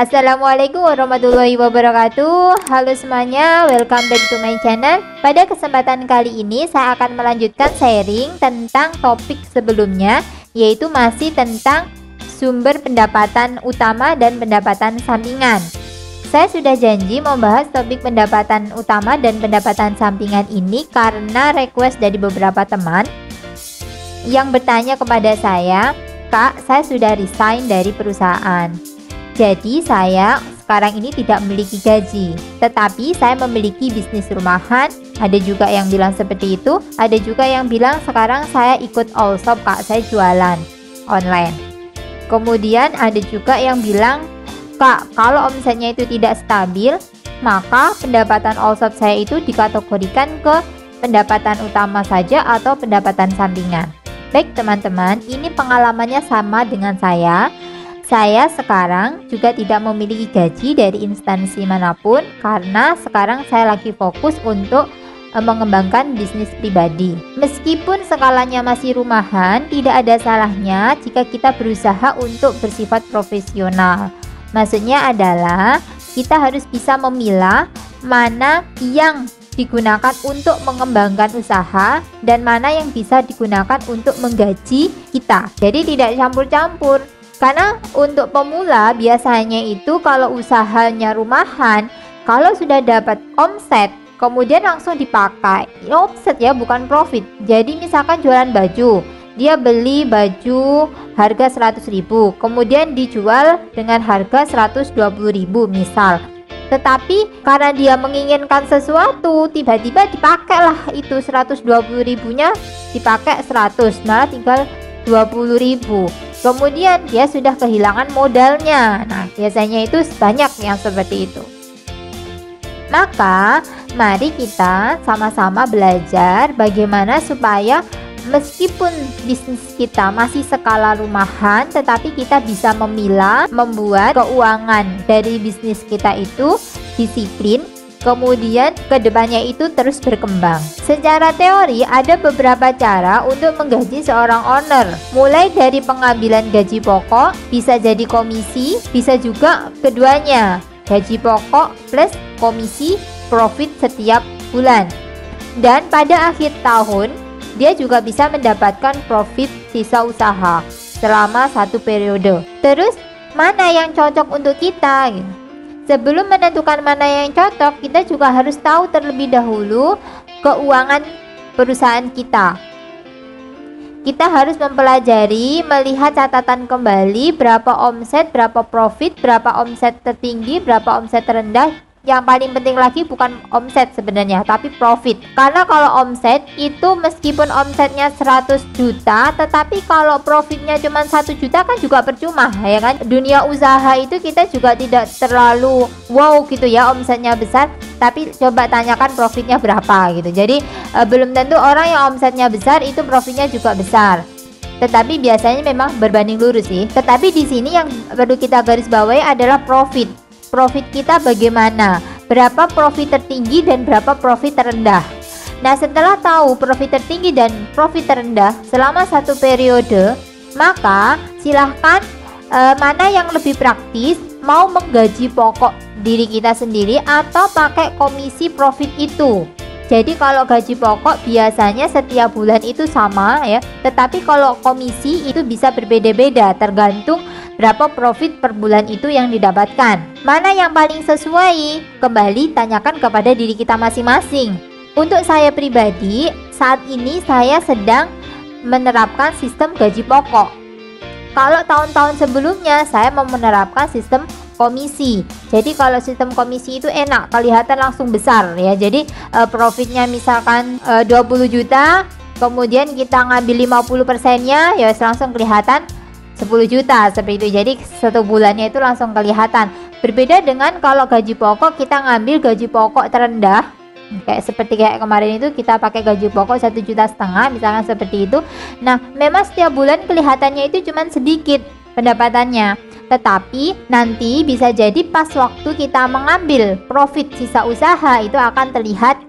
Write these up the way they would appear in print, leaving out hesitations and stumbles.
Assalamualaikum warahmatullahi wabarakatuh. Halo semuanya, welcome back to my channel. Pada kesempatan kali ini saya akan melanjutkan sharing tentang topik sebelumnya, yaitu masih tentang sumber pendapatan utama dan pendapatan sampingan. Saya sudah janji membahas topik pendapatan utama dan pendapatan sampingan ini karena request dari beberapa teman yang bertanya kepada saya, "Kak, saya sudah resign dari perusahaan. Jadi saya sekarang ini tidak memiliki gaji, tetapi saya memiliki bisnis rumahan." Ada juga yang bilang seperti itu. Ada juga yang bilang sekarang saya ikut all shop, Kak, saya jualan online. Kemudian ada juga yang bilang, "Kak, kalau omsetnya itu tidak stabil, maka pendapatan all shop saya itu dikategorikan ke pendapatan utama saja atau pendapatan sampingan." Baik teman-teman, ini pengalamannya sama dengan saya. Saya sekarang juga tidak memiliki gaji dari instansi manapun karena sekarang saya lagi fokus untuk mengembangkan bisnis pribadi. Meskipun skalanya masih rumahan, tidak ada salahnya jika kita berusaha untuk bersifat profesional. Maksudnya adalah kita harus bisa memilah mana yang digunakan untuk mengembangkan usaha dan mana yang bisa digunakan untuk menggaji kita. Jadi tidak campur-campur. Karena untuk pemula biasanya itu kalau usahanya rumahan, kalau sudah dapat omset kemudian langsung dipakai. Omset ya, bukan profit. Jadi misalkan jualan baju, dia beli baju harga 100.000, kemudian dijual dengan harga 120.000 misal. Tetapi karena dia menginginkan sesuatu, tiba-tiba dipakailah itu 120.000-nya dipakai 100, malah tinggal 20.000. Kemudian dia sudah kehilangan modalnya. Nah, biasanya itu banyak yang seperti itu. Maka mari kita sama-sama belajar bagaimana supaya meskipun bisnis kita masih skala rumahan, tetapi kita bisa memilah, membuat keuangan dari bisnis kita itu disiplin, kemudian kedepannya itu terus berkembang. Secara teori ada beberapa cara untuk menggaji seorang owner, mulai dari pengambilan gaji pokok, bisa jadi komisi, bisa juga keduanya, gaji pokok plus komisi profit setiap bulan. Dan pada akhir tahun dia juga bisa mendapatkan profit sisa usaha selama satu periode. Terus mana yang cocok untuk kita? Sebelum menentukan mana yang cocok, kita juga harus tahu terlebih dahulu keuangan perusahaan kita. Kita harus mempelajari, melihat catatan kembali berapa omset, berapa profit, berapa omset tertinggi, berapa omset terendah. Yang paling penting lagi bukan omset sebenarnya, tapi profit. Karena kalau omset itu meskipun omsetnya 100 juta, tetapi kalau profitnya cuma 1 juta kan juga percuma, ya kan? Dunia usaha itu kita juga tidak terlalu wow gitu ya, omsetnya besar, tapi coba tanyakan profitnya berapa gitu. Jadi belum tentu orang yang omsetnya besar itu profitnya juga besar. Tetapi biasanya memang berbanding lurus sih. Tetapi di sini yang perlu kita garis bawahi adalah profit. Profit kita bagaimana, berapa profit tertinggi dan berapa profit terendah. Nah, setelah tahu profit tertinggi dan profit terendah selama satu periode, maka silahkan mana yang lebih praktis, mau menggaji pokok diri kita sendiri atau pakai komisi profit itu. Jadi kalau gaji pokok biasanya setiap bulan itu sama ya, tetapi kalau komisi itu bisa berbeda-beda tergantung berapa profit per bulan itu yang didapatkan. Mana yang paling sesuai? Kembali tanyakan kepada diri kita masing-masing. Untuk saya pribadi, saat ini saya sedang menerapkan sistem gaji pokok. Kalau tahun-tahun sebelumnya saya mau menerapkan sistem komisi. Jadi kalau sistem komisi itu enak, kelihatan langsung besar ya. Jadi profitnya misalkan 20 juta, kemudian kita ngambil 50%-nya ya langsung kelihatan 10 juta seperti itu. Jadi satu bulannya itu langsung kelihatan. Berbeda dengan kalau gaji pokok, kita ngambil gaji pokok terendah, seperti kemarin itu kita pakai gaji pokok 1,5 juta misalkan seperti itu. Nah, memang setiap bulan kelihatannya itu cuma sedikit pendapatannya, tetapi nanti bisa jadi pas waktu kita mengambil profit sisa usaha itu akan terlihat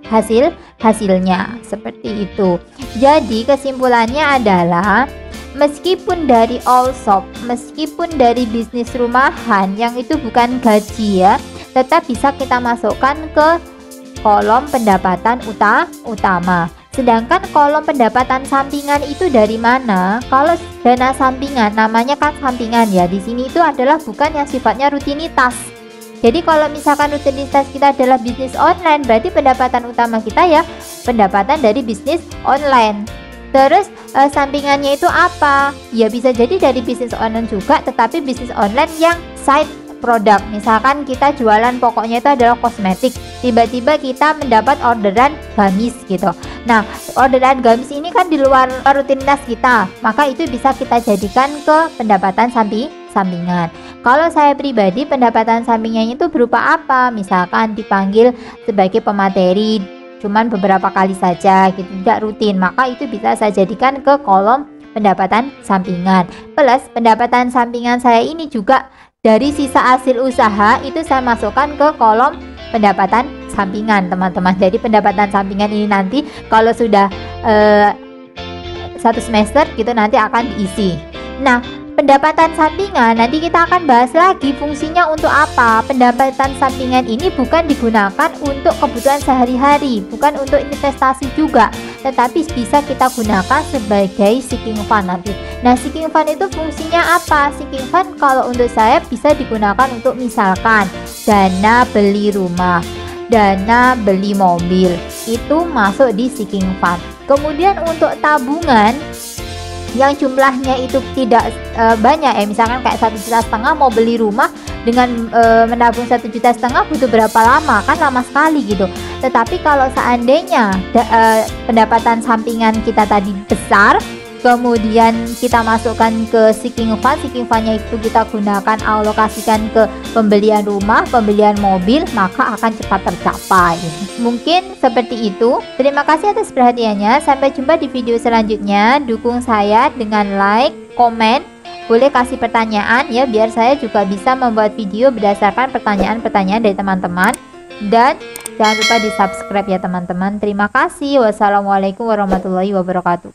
hasilnya seperti itu. Jadi kesimpulannya adalah meskipun dari all shop, meskipun dari bisnis rumahan yang itu bukan gaji ya, tetap bisa kita masukkan ke kolom pendapatan utama. Sedangkan kolom pendapatan sampingan itu dari mana? Kalau dana sampingan, namanya kan sampingan ya. Di sini itu adalah bukan yang sifatnya rutinitas. Jadi kalau misalkan rutinitas kita adalah bisnis online, berarti pendapatan utama kita ya pendapatan dari bisnis online. Terus sampingannya itu apa? Ya bisa jadi dari bisnis online juga, tetapi bisnis online yang side produk. Misalkan kita jualan pokoknya itu adalah kosmetik, tiba-tiba kita mendapat orderan gamis gitu. Nah, orderan gamis ini kan di luar rutinitas kita, maka itu bisa kita jadikan ke pendapatan sampingan. Kalau saya pribadi, pendapatan sampingannya itu berupa apa? Misalkan dipanggil sebagai pemateri cuman beberapa kali saja gitu, tidak rutin, maka itu bisa saya jadikan ke kolom pendapatan sampingan. Plus pendapatan sampingan saya ini juga dari sisa hasil usaha itu saya masukkan ke kolom pendapatan sampingan, teman-teman. Jadi pendapatan sampingan ini nanti kalau sudah 1 semester gitu nanti akan diisi. Nah, pendapatan sampingan nanti kita akan bahas lagi fungsinya untuk apa. Pendapatan sampingan ini bukan digunakan untuk kebutuhan sehari-hari, bukan untuk investasi juga, tetapi bisa kita gunakan sebagai sinking fund nanti. Nah, sinking fund itu fungsinya apa? Sinking fund kalau untuk saya bisa digunakan untuk misalkan dana beli rumah, dana beli mobil, itu masuk di sinking fund. Kemudian untuk tabungan yang jumlahnya itu tidak banyak ya, misalkan kayak 1,5 juta mau beli rumah, dengan menabung 1,5 juta butuh berapa lama? Kan lama sekali gitu. Tetapi kalau seandainya pendapatan sampingan kita tadi besar, kemudian kita masukkan ke sinking fundnya itu kita gunakan alokasikan ke pembelian rumah, pembelian mobil, maka akan cepat tercapai. Mungkin seperti itu. Terima kasih atas perhatiannya. Sampai jumpa di video selanjutnya. Dukung saya dengan like, komen, boleh kasih pertanyaan ya, biar saya juga bisa membuat video berdasarkan pertanyaan-pertanyaan dari teman-teman. Dan jangan lupa di subscribe ya teman-teman. Terima kasih. Wassalamualaikum warahmatullahi wabarakatuh.